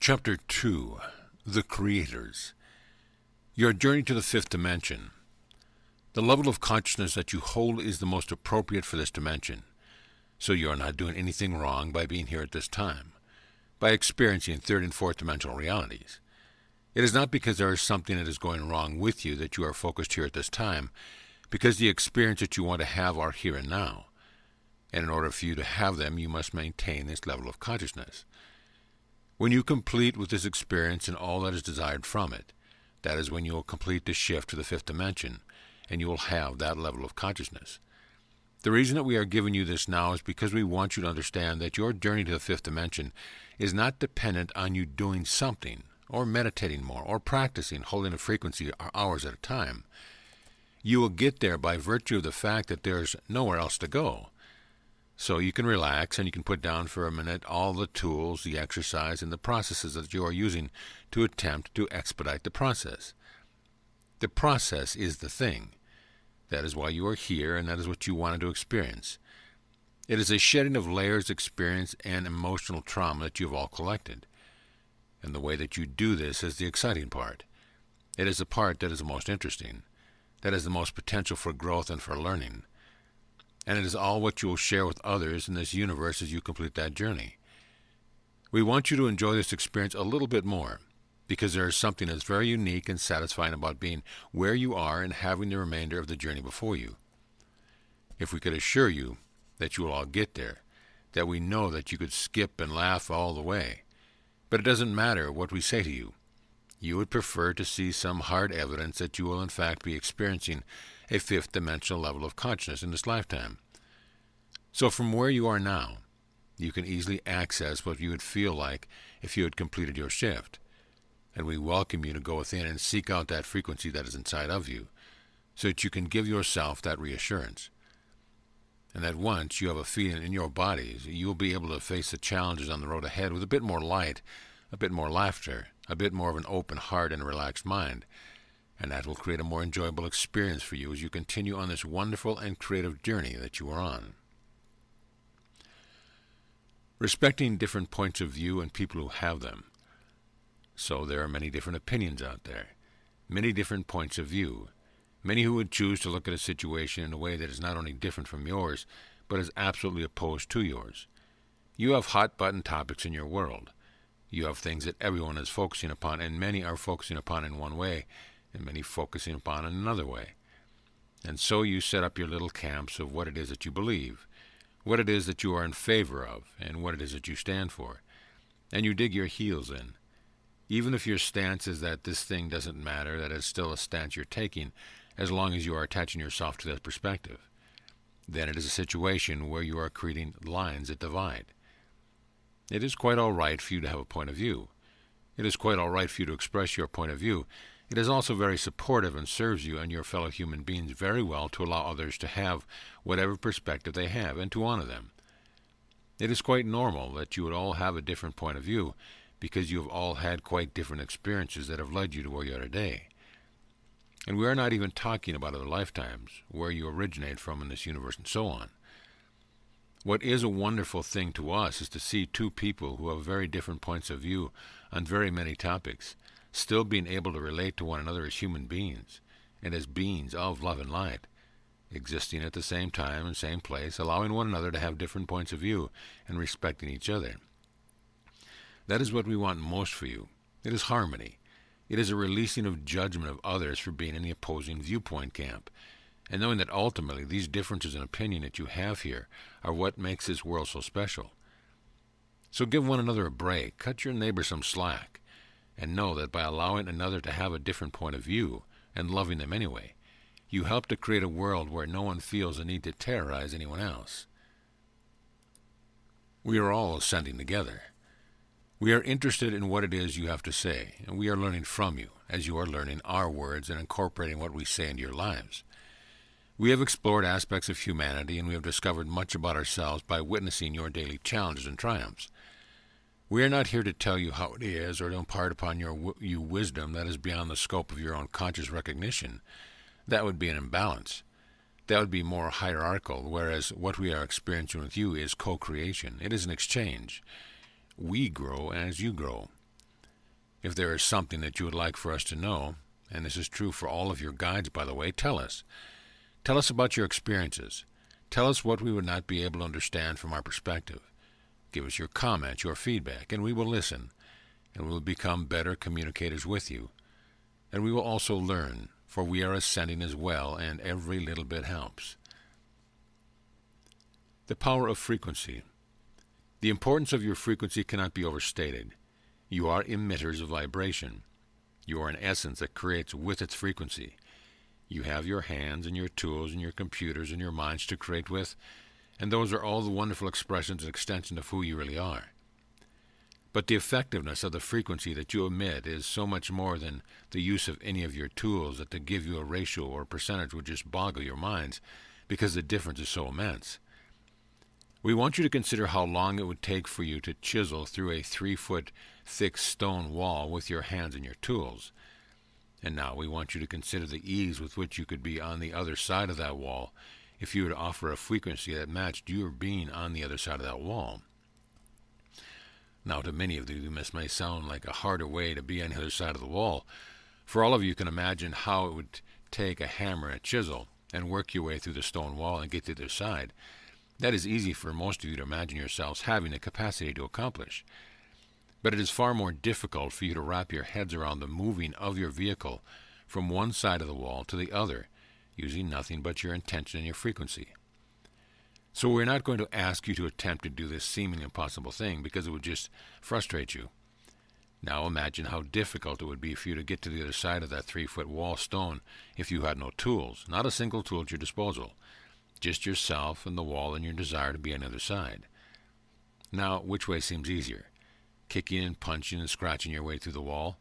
Chapter 2. The Creators. Your journey to the fifth dimension. The level of consciousness that you hold is the most appropriate for this dimension. So you are not doing anything wrong by being here at this time, by experiencing third and fourth dimensional realities. It is not because there is something that is going wrong with you that you are focused here at this time, because the experience that you want to have are here and now. And in order for you to have them, you must maintain this level of consciousness. When you complete with this experience and all that is desired from it, that is when you will complete the shift to the fifth dimension, and you will have that level of consciousness. The reason that we are giving you this now is because we want you to understand that your journey to the fifth dimension is not dependent on you doing something, or meditating more, or practicing, holding a frequency hours at a time. You will get there by virtue of the fact that there is nowhere else to go. So you can relax and you can put down for a minute all the tools, the exercise, and the processes that you are using to attempt to expedite the process. The process is the thing. That is why you are here, and that is what you wanted to experience. It is a shedding of layers, experience, and emotional trauma that you have all collected. And the way that you do this is the exciting part. It is the part that is the most interesting, that has the most potential for growth and for learning. And it is all what you will share with others in this universe as you complete that journey. We want you to enjoy this experience a little bit more, because there is something that's very unique and satisfying about being where you are and having the remainder of the journey before you. If we could assure you that you will all get there, that we know that you could skip and laugh all the way, but it doesn't matter what we say to you. You would prefer to see some hard evidence that you will in fact be experiencing a fifth dimensional level of consciousness in this lifetime. So from where you are now, you can easily access what you would feel like if you had completed your shift. And we welcome you to go within and seek out that frequency that is inside of you, so that you can give yourself that reassurance. And that once you have a feeling in your bodies, you will be able to face the challenges on the road ahead with a bit more light, a bit more laughter, a bit more of an open heart and a relaxed mind. And that will create a more enjoyable experience for you as you continue on this wonderful and creative journey that you are on. Respecting different points of view and people who have them. So there are many different opinions out there, many different points of view, many who would choose to look at a situation in a way that is not only different from yours, but is absolutely opposed to yours. You have hot-button topics in your world. You have things that everyone is focusing upon, and many are focusing upon in one way, and many focusing upon in another way. And so you set up your little camps of what it is that you believe, what it is that you are in favor of, and what it is that you stand for. And you dig your heels in. Even if your stance is that this thing doesn't matter, that is still a stance you're taking, as long as you are attaching yourself to that perspective. Then it is a situation where you are creating lines that divide. It is quite all right for you to have a point of view. It is quite all right for you to express your point of view. It is also very supportive and serves you and your fellow human beings very well to allow others to have whatever perspective they have and to honor them. It is quite normal that you would all have a different point of view because you have all had quite different experiences that have led you to where you are today. And we are not even talking about other lifetimes, where you originate from in this universe and so on. What is a wonderful thing to us is to see two people who have very different points of view on very many topics, still being able to relate to one another as human beings, and as beings of love and light, existing at the same time and same place, allowing one another to have different points of view and respecting each other. That is what we want most for you. It is harmony. It is a releasing of judgment of others for being in the opposing viewpoint camp, and knowing that ultimately these differences in opinion that you have here are what makes this world so special. So give one another a break, cut your neighbor some slack, and know that by allowing another to have a different point of view, and loving them anyway, you help to create a world where no one feels the need to terrorize anyone else. We are all ascending together. We are interested in what it is you have to say, and we are learning from you, as you are learning our words and incorporating what we say into your lives. We have explored aspects of humanity, and we have discovered much about ourselves by witnessing your daily challenges and triumphs. We are not here to tell you how it is or to impart upon you wisdom that is beyond the scope of your own conscious recognition. That would be an imbalance. That would be more hierarchical, whereas what we are experiencing with you is co-creation. It is an exchange. We grow as you grow. If there is something that you would like for us to know, and this is true for all of your guides, by the way, tell us. Tell us about your experiences. Tell us what we would not be able to understand from our perspective. Give us your comments, your feedback, and we will listen, and we will become better communicators with you. And we will also learn, for we are ascending as well, and every little bit helps. The power of frequency. The importance of your frequency cannot be overstated. You are emitters of vibration. You are an essence that creates with its frequency. You have your hands and your tools and your computers and your minds to create with, and those are all the wonderful expressions and extensions of who you really are. But the effectiveness of the frequency that you emit is so much more than the use of any of your tools that to give you a ratio or a percentage would just boggle your minds, because the difference is so immense. We want you to consider how long it would take for you to chisel through a 3-foot thick stone wall with your hands and your tools. And now we want you to consider the ease with which you could be on the other side of that wall if you were to offer a frequency that matched your being on the other side of that wall. Now, to many of you, this may sound like a harder way to be on the other side of the wall. For all of you can imagine how it would take a hammer and a chisel and work your way through the stone wall and get to the other side. That is easy for most of you to imagine yourselves having the capacity to accomplish. But it is far more difficult for you to wrap your heads around the moving of your vehicle from one side of the wall to the other, using nothing but your intention and your frequency. So we're not going to ask you to attempt to do this seemingly impossible thing, because it would just frustrate you. Now imagine how difficult it would be for you to get to the other side of that 3-foot wall stone if you had no tools, not a single tool at your disposal, just yourself and the wall and your desire to be on the other side. Now, which way seems easier? Kicking and punching and scratching your way through the wall,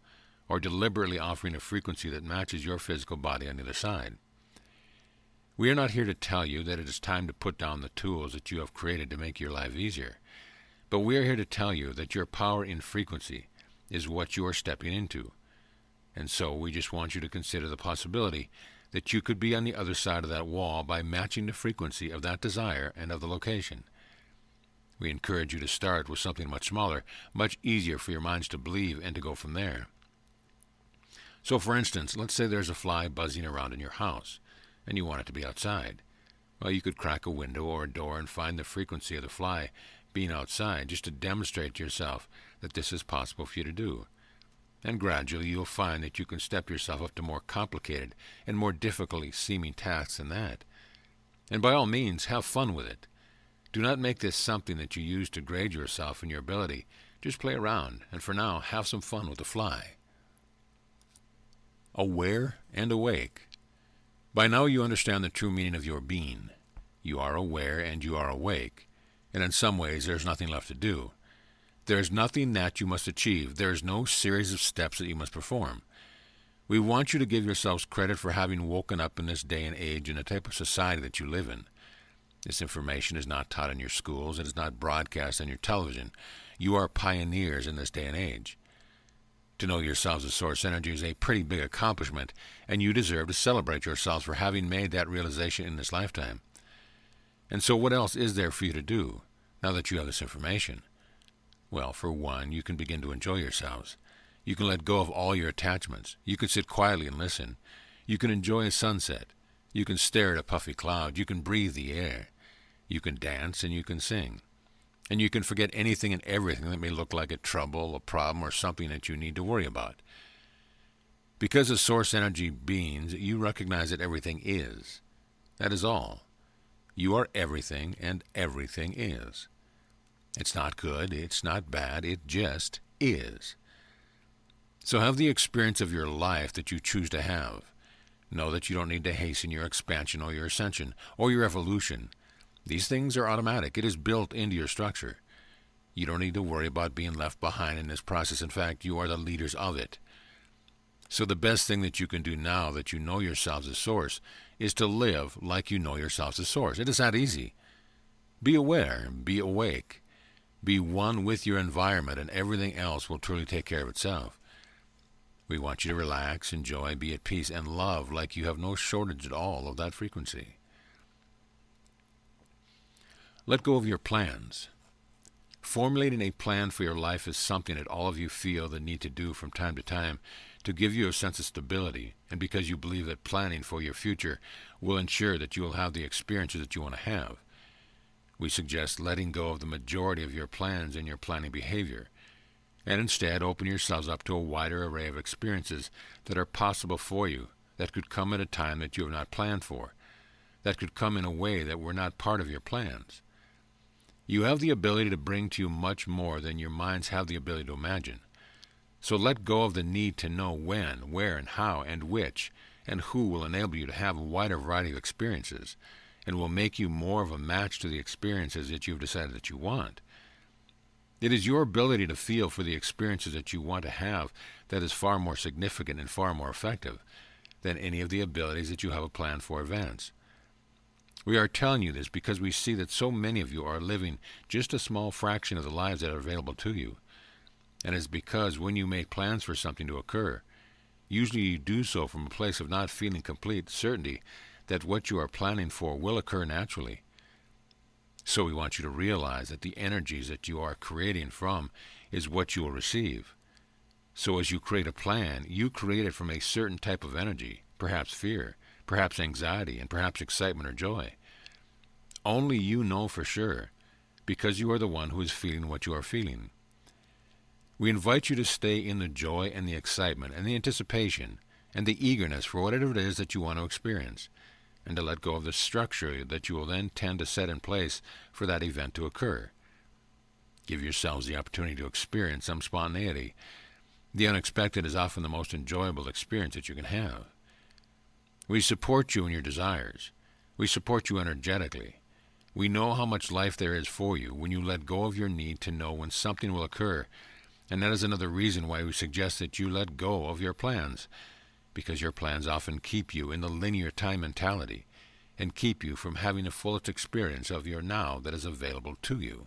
or deliberately offering a frequency that matches your physical body on the other side? We are not here to tell you that it is time to put down the tools that you have created to make your life easier, but we are here to tell you that your power in frequency is what you are stepping into. And so we just want you to consider the possibility that you could be on the other side of that wall by matching the frequency of that desire and of the location. We encourage you to start with something much smaller, much easier for your minds to believe and to go from there. So for instance, let's say there's a fly buzzing around in your house, and you want it to be outside. Well, you could crack a window or a door and find the frequency of the fly being outside, just to demonstrate to yourself that this is possible for you to do. And gradually you'll find that you can step yourself up to more complicated and more difficultly seeming tasks than that. And by all means, have fun with it. Do not make this something that you use to grade yourself and your ability. Just play around, and for now, have some fun with the fly. Aware and awake. By now you understand the true meaning of your being. You are aware and you are awake, and in some ways there is nothing left to do. There is nothing that you must achieve. There is no series of steps that you must perform. We want you to give yourselves credit for having woken up in this day and age in the type of society that you live in. This information is not taught in your schools. It is not broadcast on your television. You are pioneers in this day and age. To know yourselves as source energy is a pretty big accomplishment, and you deserve to celebrate yourselves for having made that realization in this lifetime. And so what else is there for you to do, now that you have this information? Well, for one, you can begin to enjoy yourselves. You can let go of all your attachments. You can sit quietly and listen. You can enjoy a sunset. You can stare at a puffy cloud. You can breathe the air. You can dance and you can sing. And you can forget anything and everything that may look like a trouble, a problem, or something that you need to worry about. Because as source energy beings, you recognize that everything is. That is all. You are everything, and everything is. It's not good, it's not bad, it just is. So have the experience of your life that you choose to have. Know that you don't need to hasten your expansion or your ascension or your evolution. These things are automatic. It is built into your structure. You don't need to worry about being left behind in this process. In fact, you are the leaders of it. So the best thing that you can do now that you know yourselves as source is to live like you know yourselves as source. It is that easy. Be aware, be awake, be one with your environment, and everything else will truly take care of itself. We want you to relax, enjoy, be at peace, and love like you have no shortage at all of that frequency. Let go of your plans. Formulating a plan for your life is something that all of you feel the need to do from time to time to give you a sense of stability, and because you believe that planning for your future will ensure that you will have the experiences that you want to have. We suggest letting go of the majority of your plans and your planning behavior, and instead open yourselves up to a wider array of experiences that are possible for you, that could come at a time that you have not planned for, that could come in a way that were not part of your plans. You have the ability to bring to you much more than your minds have the ability to imagine. So let go of the need to know when, where, and how, and which, and who will enable you to have a wider variety of experiences, and will make you more of a match to the experiences that you've decided that you want. It is your ability to feel for the experiences that you want to have that is far more significant and far more effective than any of the abilities that you have a plan for advance. We are telling you this because we see that so many of you are living just a small fraction of the lives that are available to you. And it's because when you make plans for something to occur, usually you do so from a place of not feeling complete certainty that what you are planning for will occur naturally. So we want you to realize that the energies that you are creating from is what you will receive. So as you create a plan, you create it from a certain type of energy, perhaps fear, perhaps anxiety, and perhaps excitement or joy. Only you know for sure, because you are the one who is feeling what you are feeling. We invite you to stay in the joy and the excitement and the anticipation and the eagerness for whatever it is that you want to experience, and to let go of the structure that you will then tend to set in place for that event to occur. Give yourselves the opportunity to experience some spontaneity. The unexpected is often the most enjoyable experience that you can have. We support you in your desires. We support you energetically. We know how much life there is for you when you let go of your need to know when something will occur, and that is another reason why we suggest that you let go of your plans, because your plans often keep you in the linear time mentality and keep you from having the fullest experience of your now that is available to you.